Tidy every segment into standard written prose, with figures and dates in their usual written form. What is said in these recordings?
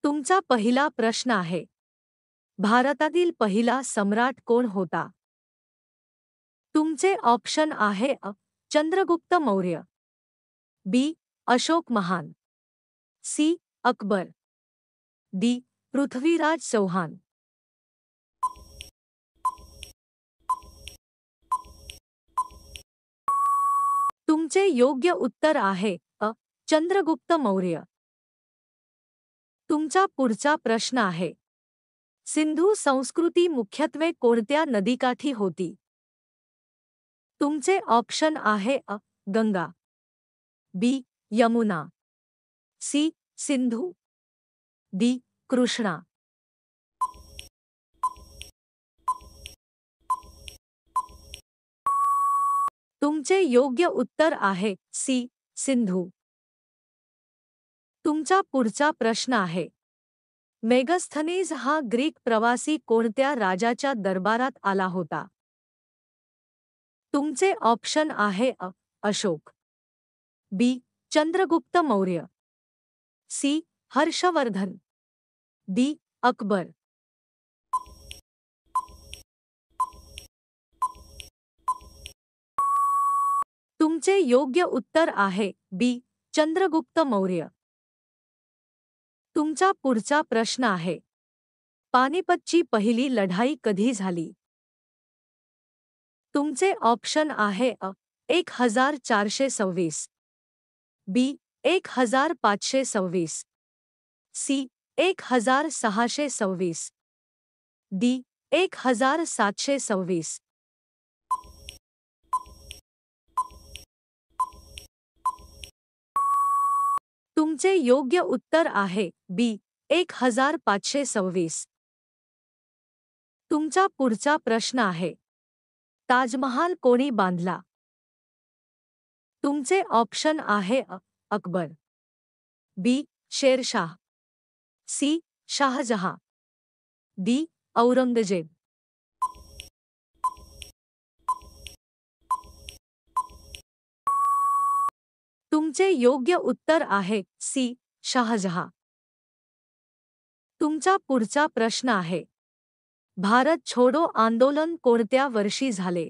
तुमचा पहिला प्रश्न आहे, भारतातील पहिला सम्राट कोण होता? तुमचे ऑप्शन आहे चंद्रगुप्त मौर्य, बी अशोक महान, सी अकबर, डी पृथ्वीराज चौहान. तुमचे योग्य उत्तर आहे चंद्रगुप्त मौर्य. तुमचा पुढचा प्रश्न आहे, सिंधू संस्कृती मुख्यत्वे कोणत्या नदीकाठी होती? तुमचे ऑप्शन आहे गंगा, बी यमुना, सी सिंधू, डी कृष्णा. तुमचे योग्य उत्तर आहे सी सिंधू. तुमचा पुढचा प्रश्न आहे, मेगस्थनीज हा ग्रीक प्रवासी कोणत्या राजाच्या दरबारात आला होता? तुमचे ऑप्शन आहे अशोक, बी चंद्रगुप्त मौर्य, सी हर्षवर्धन, डी अकबर. तुमचे योग्य उत्तर आहे बी चंद्रगुप्त मौर्य. तुमचा पुढचा प्रश्न आहे, पानिपतची पहिली लढाई कधी झाली? तुमचे ऑप्शन आहे 1426, बी 1526, सी 1626, डी 1726. तुमचे योग्य उत्तर आहे बी 1526. तुमचा पुढचा प्रश्न आहे, ताजमहाल कोणी बांधला? तुमचे ऑप्शन आहे अकबर, बी शेरशाह, सी शाहजहां, डी औरंगजेब. तुमचे योग्य उत्तर आहे सी शाहजहां. तुमचा पुढचा प्रश्न आहे, भारत छोडो आंदोलन कोणत्या वर्षी झाले?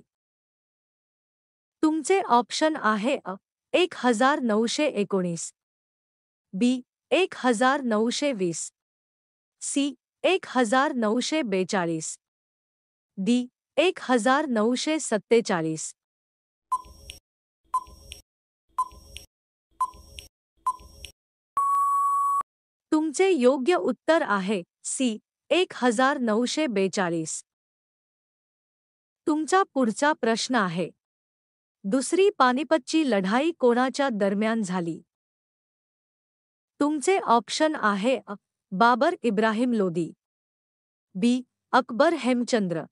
तुमचे ऑप्शन आहे 1919, बी 1920, सी 1942, डी 1947. तुमचे योग्य उत्तर आहे सी 1942. तुमचा पुढचा प्रश्न आहे, दुसरी पानिपतची लढाई कोणाच्या दरम्यान झाली? तुमचे ऑप्शन आहे बाबर इब्राहिम लोदी, बी अकबर हेमचंद्र,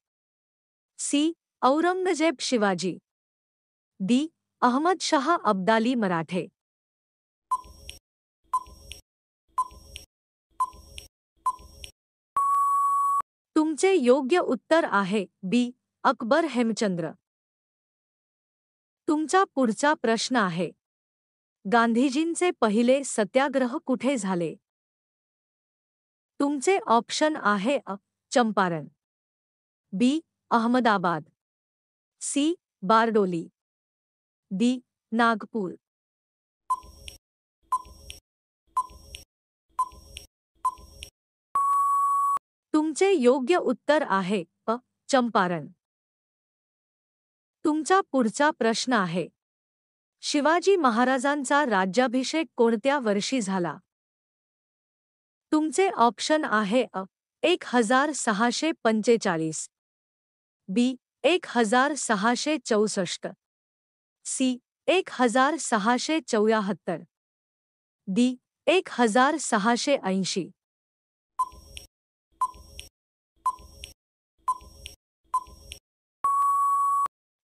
सी औरंगजेब शिवाजी, डी अहमद शाह अब्दाली मराठे. तुमचे योग्य उत्तर आहे बी अकबर हेमचंद्र. तुमचा पुढचा प्रश्न आहे, गांधीजींचे पहिले सत्याग्रह कुठे झाले? तुमचे ऑप्शन आहे चंपारण, बी अहमदाबाद, सी बारडोली, डी नागपूर. तुमचे योग्य उत्तर आहे चंपारण. तुमचा पुढचा प्रश्न आहे, शिवाजी महाराजांचा राज्याभिषेक कोणत्या वर्षी झाला? तुमचे ऑप्शन आहे 1645, बी 1664, सी 1674, डी 1680.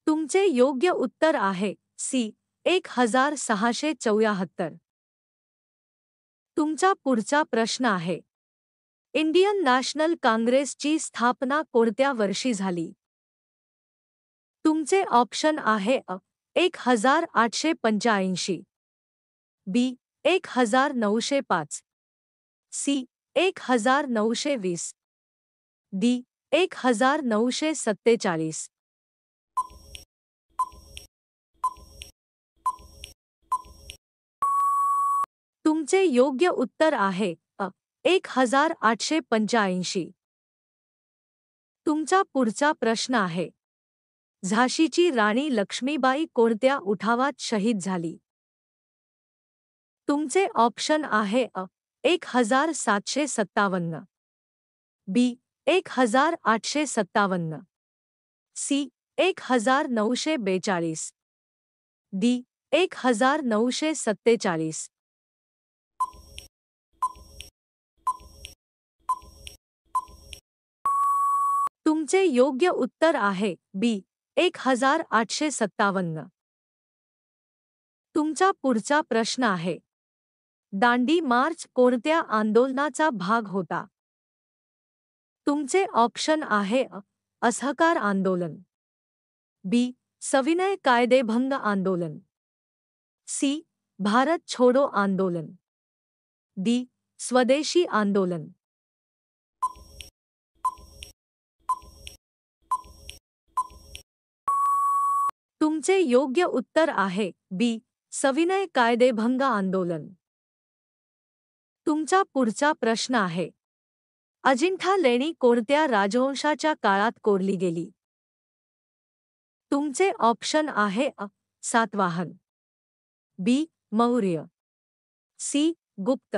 तुमचे योग्य उत्तर आहे सी 1674. तुमचा पुढचा प्रश्न आहे, इंडियन नॅशनल काँग्रेसची स्थापना कोणत्या वर्षी झाली? तुमचे ऑप्शन आहे 1885, बी 1905, सी 1920, डी 1947. तुमचे योग्य उत्तर आहे 1885. तुमचा पुढचा प्रश्न आहे. झाशीची राणी लक्ष्मीबाई कोणत्या उठावात शहीद झाली? तुमचे ऑप्शन आहे 1757, बी 1857, सी 1942, डी 1947. तुमचे योग्य उत्तर आहे बी 1857. तुमचा पुढचा प्रश्न आहे. दांडी मार्च कोणत्या आंदोलनाचा भाग होता? तुमचे ऑप्शन आहे असहकार आंदोलन, बी सविनय कायदेभंग आंदोलन, सी भारत छोडो आंदोलन, डी स्वदेशी आंदोलन. तुमचे योग्य उत्तर आहे बी सविनय कायदेभंग आंदोलन. तुमचा पुढचा प्रश्न आहे. अजिंठा लेणी कोणत्या राजवंशाच्या काळात कोरली गेली? तुमचे ऑप्शन आहे सातवाहन, बी मौर्य, सी गुप्त,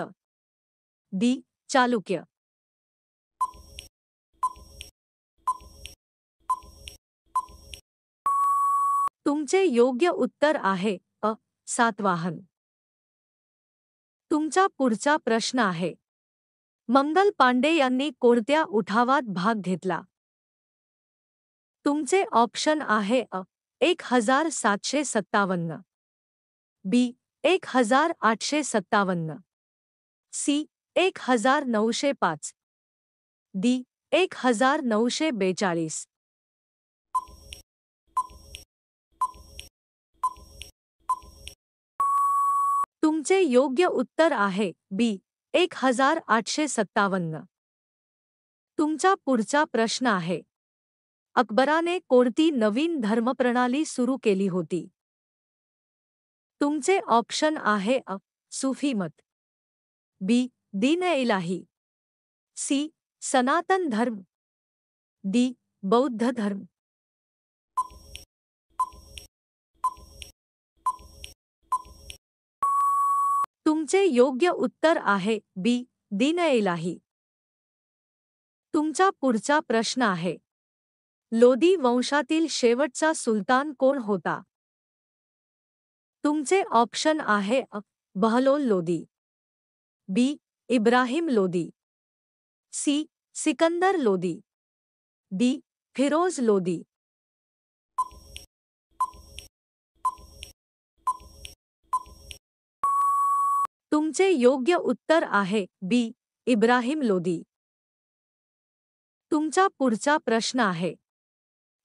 डी चालुक्य. तुमचे योग्य उत्तर आहे सातवाहन. तुमचा पुढचा प्रश्न आहे. मंगल पांडे यांनी कोणत्या उठावात भाग घेतला? तुमचे ऑप्शन आहे 1757, बी 1857, सी 1905, डी 1942. तुमचे योग्य उत्तर आहे बी 1857. तुमचा पुढचा प्रश्न आहे. अकबराने कोणती नवीन धर्मप्रणाली सुरू केली होती? तुमचे ऑप्शन आहे सूफी मत, बी दीन-ए-इलाही, सी सनातन धर्म, डी बौद्ध धर्म. तुमचे योग्य उत्तर आहे बी दीन-ए-इलाही. तुमचा पुढचा प्रश्न आहे. लोदी वंशातील शेवटचा सुलतान कोण होता? तुमचे ऑप्शन आहे बहलोल लोदी, बी इब्राहिम लोदी, सी सिकंदर लोदी, डी फिरोज लोदी. तुमचे योग्य उत्तर आहे बी इब्राहिम लोदी. तुमचा पुढचा प्रश्न आहे.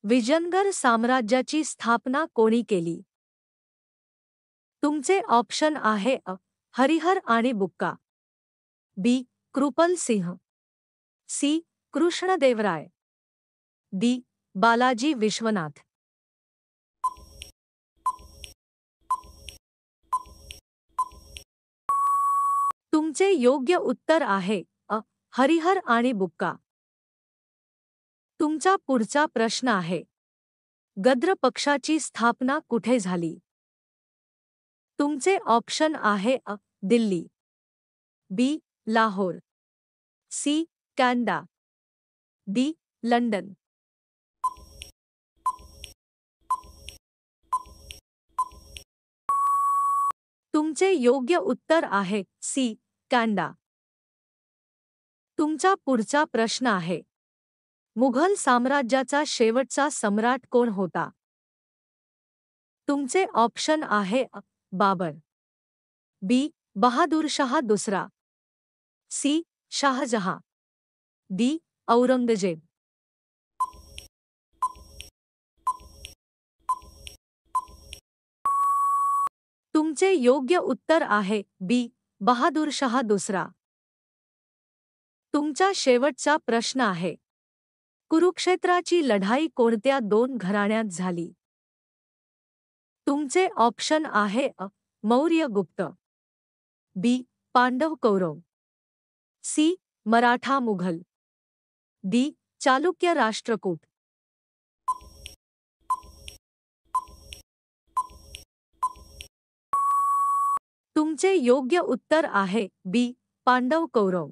विजयनगर साम्राज्याची स्थापना कोणी केली? तुमचे ऑप्शन आहे हरिहर आणि बुक्का, बी कृपल सिंह, सी कृष्णदेवराय, डी बालाजी विश्वनाथ. तुमचे योग्य उत्तर आहे हरिहर आणि बुक्का. तुमचा पुढचा प्रश्न आहे. गद्र पक्षाची स्थापना कुठे झाली? तुमचे ऑप्शन आहे Delhi, B Lahore, C Canada, D London. तुमचे योग्य उत्तर आहे सी कॅनडा. तुमचा पुढचा प्रश्न आहे. मुघल साम्राज्याचा शेवटचा सम्राट कोण होता? तुमचे ऑप्शन आहे बाबर, बी बहादूरशाह दुसरा, सी शाहजहां, डी औरंगजेब. तुमचे योग्य उत्तर आहे बी बहादूरशाह दुसरा. तुमचा शेवटचा प्रश्न आहे. कुरुक्षेत्राची लढाई कोणत्या दोन घराण्यात झाली? तुमचे ऑप्शन आहे अ. मौर्य गुप्त, बी. पांडव कौरव, सी. मराठा मुघल, डी. चालुक्य राष्ट्रकूट. तुमचे योग्य उत्तर आहे बी. पांडव कौरव.